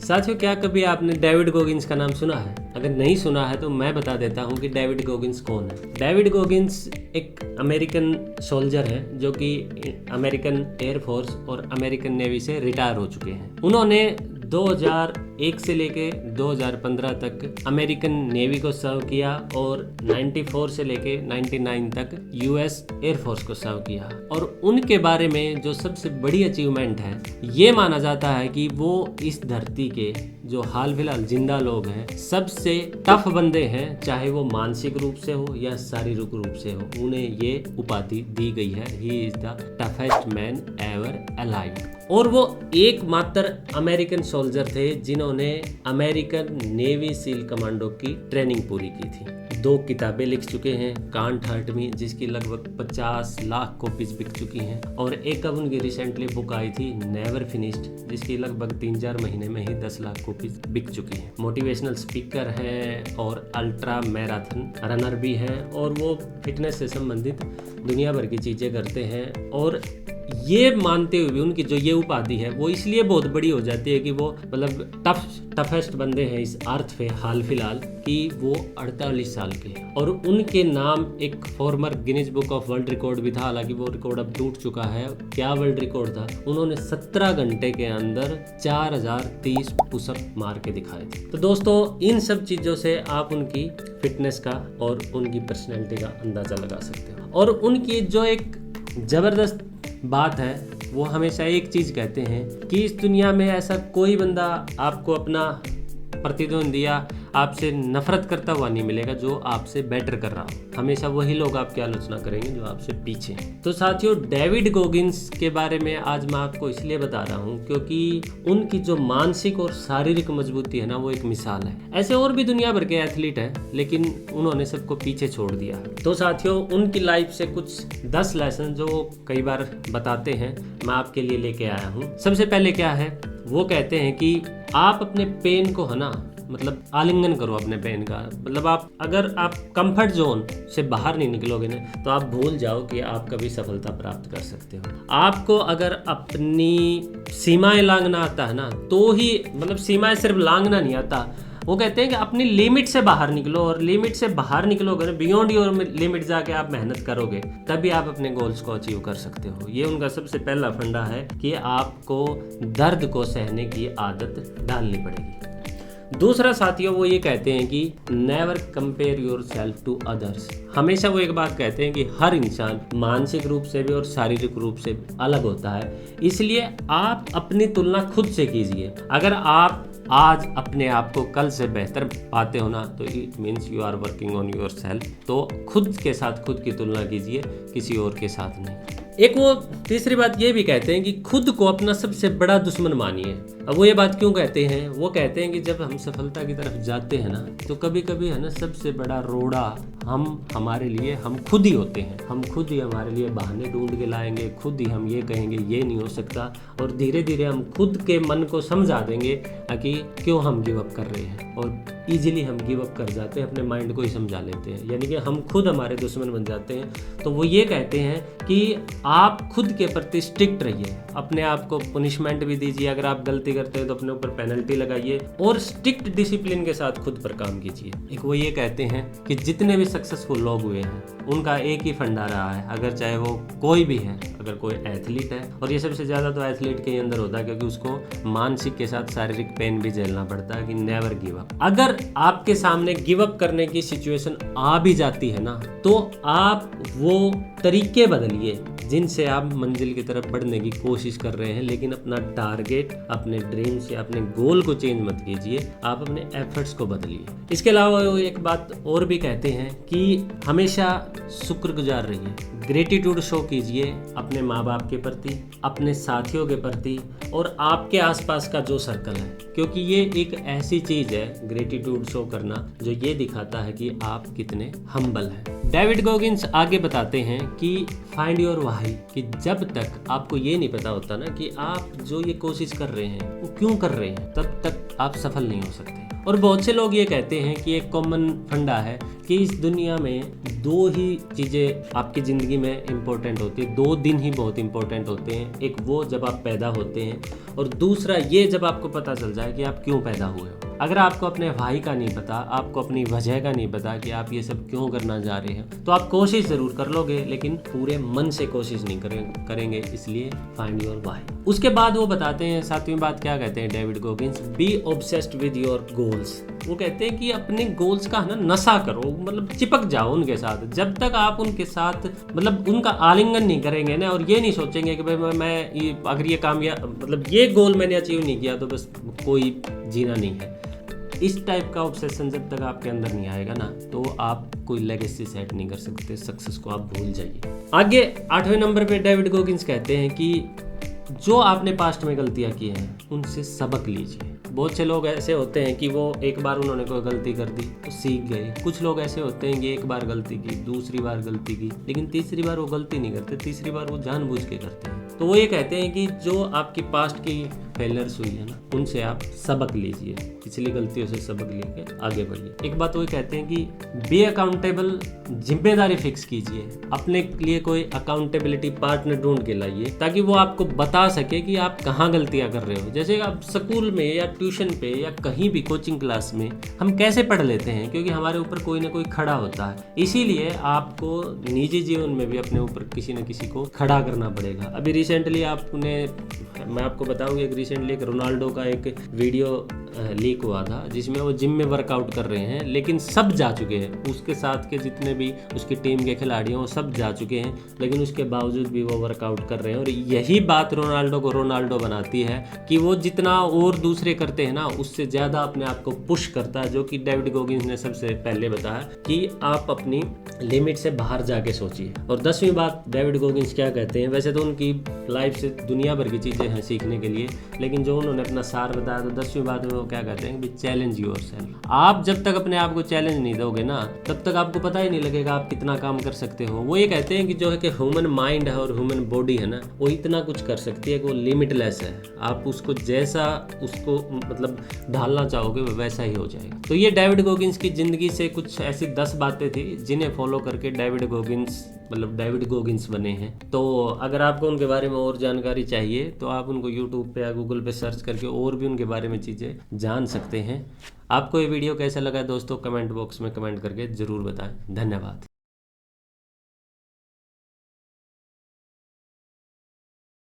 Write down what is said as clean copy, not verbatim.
साथियों, क्या कभी आपने डेविड गॉगिंस का नाम सुना है? अगर नहीं सुना है तो मैं बता देता हूँ कि डेविड गॉगिंस कौन है। डेविड गॉगिंस एक अमेरिकन सोल्जर है जो कि अमेरिकन एयरफोर्स और अमेरिकन नेवी से रिटायर हो चुके हैं। उन्होंने 2001 से लेके 2015 तक अमेरिकन नेवी को सर्व किया और 94 से लेके 99 तक यूएस एयरफोर्स को सर्व किया। और उनके बारे में जो सबसे बड़ी अचीवमेंट है, ये माना जाता है कि वो इस धरती के जो हाल फिलहाल जिंदा लोग हैं सबसे टफ बंदे हैं, चाहे वो मानसिक रूप से हो या शारीरिक रूप से हो। उन्हें ये उपाधि दी गई है, he is the toughest man ever alive. और वो एकमात्र अमेरिकन सोल्जर थे जिन्होंने अमेरिकन नेवी सील कमांडो की ट्रेनिंग पूरी की थी। 2 किताबें लिख चुके हैं, कांट हर्ट मी, जिसकी लगभग 50 लाख कॉपीज बिक चुकी हैं। और एक अब उनकी रिसेंटली बुक आई थी नेवर फिनिश्ड, जिसकी लगभग 3-4 महीने में ही 10 लाख कॉपीज बिक चुकी हैं। मोटिवेशनल स्पीकर हैं और अल्ट्रा मैराथन रनर भी हैं, और वो फिटनेस से संबंधित दुनिया भर की चीज़ें करते हैं। और ये मानते हुए उनकी जो ये उपाधि है वो इसलिए बहुत बड़ी हो जाती है कि वो मतलब टफेस्ट बंदे हैं इस अर्थ पे हाल फिलहाल, कि वो 48 साल के हैं। और उनके नाम एक farmer Guinness book of world record भी था, हालांकि वो रिकॉर्ड अब टूट चुका है। क्या वर्ल्ड रिकॉर्ड था? उन्होंने 17 घंटे के अंदर 4030 पुशअप मार के दिखाए थे। तो दोस्तों, इन सब चीज़ों से आप उनकी फिटनेस का और उनकी पर्सनैलिटी का अंदाज़ा लगा सकते हो। और उनकी जो एक ज़बरदस्त बात है, वो हमेशा एक चीज़ कहते हैं कि इस दुनिया में ऐसा कोई बंदा आपको अपना प्रतिद्वंदी या आपसे नफरत करता हुआ नहीं मिलेगा जो आपसे बेटर कर रहा हो। हमेशा वही लोग आपकी आलोचना करेंगे जो आपसे पीछे हैं। तो साथियों, डेविड गॉगिंस के बारे में आज मैं आपको इसलिए बता रहा हूँ क्योंकि उनकी जो मानसिक और शारीरिक मजबूती है ना, वो एक मिसाल है। ऐसे और भी दुनिया भर के एथलीट हैं, लेकिन उन्होंने सबको पीछे छोड़ दिया। तो साथियों, उनकी लाइफ से कुछ 10 लेसन जो कई बार बताते हैं, मैं आपके लिए लेके आया हूँ। सबसे पहले क्या है, वो कहते हैं कि आप अपने पेन को है ना, मतलब आलिंगन करो अपने पेन का। मतलब अगर आप कंफर्ट जोन से बाहर नहीं निकलोगे ना, तो आप भूल जाओ कि आप कभी सफलता प्राप्त कर सकते हो। आपको अगर अपनी सीमाएं लांघना आता है ना, तो ही मतलब सीमाएं सिर्फ लांघना नहीं आता, वो कहते हैं कि अपनी लिमिट से बाहर निकलो। और लिमिट से बाहर निकलोगे ना, बियॉन्ड योर लिमिट जाके आप मेहनत करोगे, तभी आप अपने गोल्स को अचीव कर सकते हो। ये उनका सबसे पहला फंडा है कि आपको दर्द को सहने की आदत डालनी पड़ेगी। दूसरा साथियों, वो ये कहते हैं कि never compare yourself to others. हमेशा वो एक बात कहते हैं कि हर इंसान मानसिक रूप से भी और शारीरिक रूप से भी अलग होता है, इसलिए आप अपनी तुलना खुद से कीजिए। अगर आप आज अपने आप को कल से बेहतर पाते हो ना, तो it means you are working on yourself. तो खुद के साथ खुद की तुलना कीजिए, किसी और के साथ नहीं। एक वो तीसरी बात ये भी कहते हैं कि खुद को अपना सबसे बड़ा दुश्मन मानिए। अब वो ये बात क्यों कहते हैं? वो कहते हैं कि जब हम सफलता की तरफ जाते हैं ना, तो कभी कभी है ना, सबसे बड़ा रोड़ा हमारे लिए हम खुद ही होते हैं। हम खुद ही हमारे लिए बहाने ढूंढ के लाएंगे, खुद ही हम ये कहेंगे ये नहीं हो सकता, और धीरे धीरे हम खुद के मन को समझा देंगे कि क्यों हम गिव अप कर रहे हैं। और इजीली हम गिव अप कर जाते हैं, अपने माइंड को ही समझा लेते हैं, यानी कि हम खुद हमारे दुश्मन बन जाते हैं। तो वो ये कहते हैं कि आप खुद के प्रति स्ट्रिक्ट रहिए, अपने आप को पनिशमेंट भी दीजिए। अगर आप गलती करते हैं तो अपने ऊपर पेनल्टी लगाइए, और स्ट्रिक्ट डिसिप्लिन के साथ खुद पर काम कीजिए। एक वो ये कहते हैं कि जितने भी सक्सेसफुल लोग हुए हैं, उनका एक ही फंडा रहा है, अगर चाहे वो कोई भी है, अगर कोई एथलीट है, और ये सबसे ज़्यादा तो एथलीट के अंदर होता है, क्योंकि उसको मानसिक के साथ शारीरिक पेन भी झेलना पड़ता है, कि नेवर गिव अप। अगर आपके सामने गिव अप करने की सिचुएशन आ भी जाती है ना, तो आप वो तरीके बदलिए जिनसे आप मंजिल की तरफ बढ़ने की कोशिश कर रहे हैं, लेकिन अपना टारगेट, अपने ड्रीम्स या अपने गोल को चेंज मत कीजिए, आप अपने एफर्ट्स को बदलिए। इसके अलावा वो एक बात और भी कहते हैं कि हमेशा शुक्रगुजार रहिए, ग्रेटिट्यूड शो कीजिए अपने माँ बाप के प्रति, अपने साथियों के प्रति, और आपके आसपास का जो सर्कल है, क्योंकि ये एक ऐसी चीज़ है ग्रेटिट्यूड शो करना जो ये दिखाता है कि आप कितने हम्बल हैं। डेविड गॉगिंस आगे बताते हैं कि फाइंड योर व्हाई, कि जब तक आपको ये नहीं पता होता ना कि आप जो ये कोशिश कर रहे हैं वो क्यों कर रहे हैं, तब तक आप सफल नहीं हो सकते। और बहुत से लोग ये कहते हैं कि एक कॉमन फंडा है कि इस दुनिया में दो ही चीज़ें आपकी ज़िंदगी में इम्पोर्टेंट होती है, दो दिन ही बहुत इम्पोर्टेंट होते हैं। एक वो जब आप पैदा होते हैं, और दूसरा ये जब आपको पता चल जाए कि आप क्यों पैदा हुए हो। अगर आपको अपने भाई का नहीं पता, आपको अपनी वजह का नहीं पता कि आप ये सब क्यों करना चाह रहे हैं, तो आप कोशिश ज़रूर कर लोगे, लेकिन पूरे मन से कोशिश नहीं करेंगे। इसलिए फाइंड योर व्हाई। उसके बाद वो बताते हैं, सातवीं बात क्या कहते हैं David Goggins, be obsessed with your goals. वो कहते हैं कि अपने गोल्स का है ना नशा करो, मतलब चिपक जाओ उनके साथ। जब तक आप उनके साथ मतलब उनका आलिंगन नहीं करेंगे ना, और ये नहीं सोचेंगे कि भाई मैं अगर ये काम या मतलब ये गोल मैंने अचीव नहीं किया तो बस कोई जीना नहीं है। इस टाइप का ऑब्सेशन जब तक आपके अंदर नहीं आएगा ना, तो आप कोई लेगेसी सेट नहीं कर सकते, सक्सेस को आप भूल जाइए। आगे 8वें नंबर पे डेविड गोगिंस कहते हैं कि जो आपने पास्ट में गलतियां की हैं उनसे सबक लीजिए। बहुत से लोग ऐसे होते हैं कि वो एक बार उन्होंने कोई गलती कर दी तो सीख गए। कुछ लोग ऐसे होते हैं कि एक बार गलती की, दूसरी बार गलती की, लेकिन तीसरी बार वो गलती नहीं करते, तीसरी बार वो जानबूझ के करते हैं। तो वो ये कहते हैं कि जो आपकी पास्ट की फेलियर्स हुई है ना, उनसे आप सबक लीजिए, पिछली गलतियों से सबक लेके आगे बढ़िए। एक बात वो कहते हैं कि बी अकाउंटेबल, जिम्मेदारी फिक्स कीजिए, अपने लिए कोई अकाउंटेबिलिटी पार्टनर ढूंढ के लाइए, ताकि वो आपको बता सके कि आप कहाँ गलतियाँ कर रहे हो। जैसे आप स्कूल में या ट्यूशन पे या कहीं भी कोचिंग क्लास में हम कैसे पढ़ लेते हैं, क्योंकि हमारे ऊपर कोई ना कोई खड़ा होता है। इसीलिए आपको निजी जीवन में भी अपने ऊपर किसी न किसी को खड़ा करना पड़ेगा। अभी रिसेंटली मैं आपको बताऊँ, रिसेंटली एक रोनाल्डो का एक वीडियो लीक हुआ था जिसमें वो जिम में वर्कआउट कर रहे हैं, लेकिन सब जा चुके हैं, उसके साथ के जितने भी उसकी टीम के खिलाड़ी हैं वो सब जा चुके हैं, लेकिन उसके बावजूद भी वो वर्कआउट कर रहे हैं। और यही बात रोनाल्डो को रोनाल्डो बनाती है कि वो जितना और दूसरे करते हैं ना, उससे ज़्यादा अपने आप को पुश करता है, जो कि डेविड गोगिंस ने सबसे पहले बताया कि आप अपनी लिमिट से बाहर जाके सोचिए। और 10वीं बात डेविड गोगिंस क्या कहते हैं, वैसे तो उनकी लाइफ से दुनिया भर की चीज़ें हैं सीखने के लिए, लेकिन जो उन्होंने अपना सार बताया तो 10वीं बात में वो क्या कहते हैं कि चैलेंज योरसेल्फ। आप जब तक अपने आप को चैलेंज नहीं दोगे ना, तब तक आपको पता ही नहीं लगेगा आप कितना काम कर सकते हो। वो ये कहते हैं कि जो है कि ह्यूमन माइंड है और ह्यूमन बॉडी है ना, वो इतना कुछ कर सकती है कि वो लिमिटलेस है। आप उसको जैसा उसको मतलब ढालना चाहोगे वो वैसा ही हो जाएगा। तो ये डेविड गोगिंस की ज़िंदगी से कुछ ऐसी 10 बातें थी जिन्हें फॉलो करके डेविड गोगिंस बने हैं। तो अगर आपको उनके बारे में और जानकारी चाहिए तो आप उनको यूट्यूब पे या गूगल पे सर्च करके और भी उनके बारे में चीज़ें जान सकते हैं। आपको ये वीडियो कैसा लगा दोस्तों, कमेंट बॉक्स में कमेंट करके ज़रूर बताएं। धन्यवाद।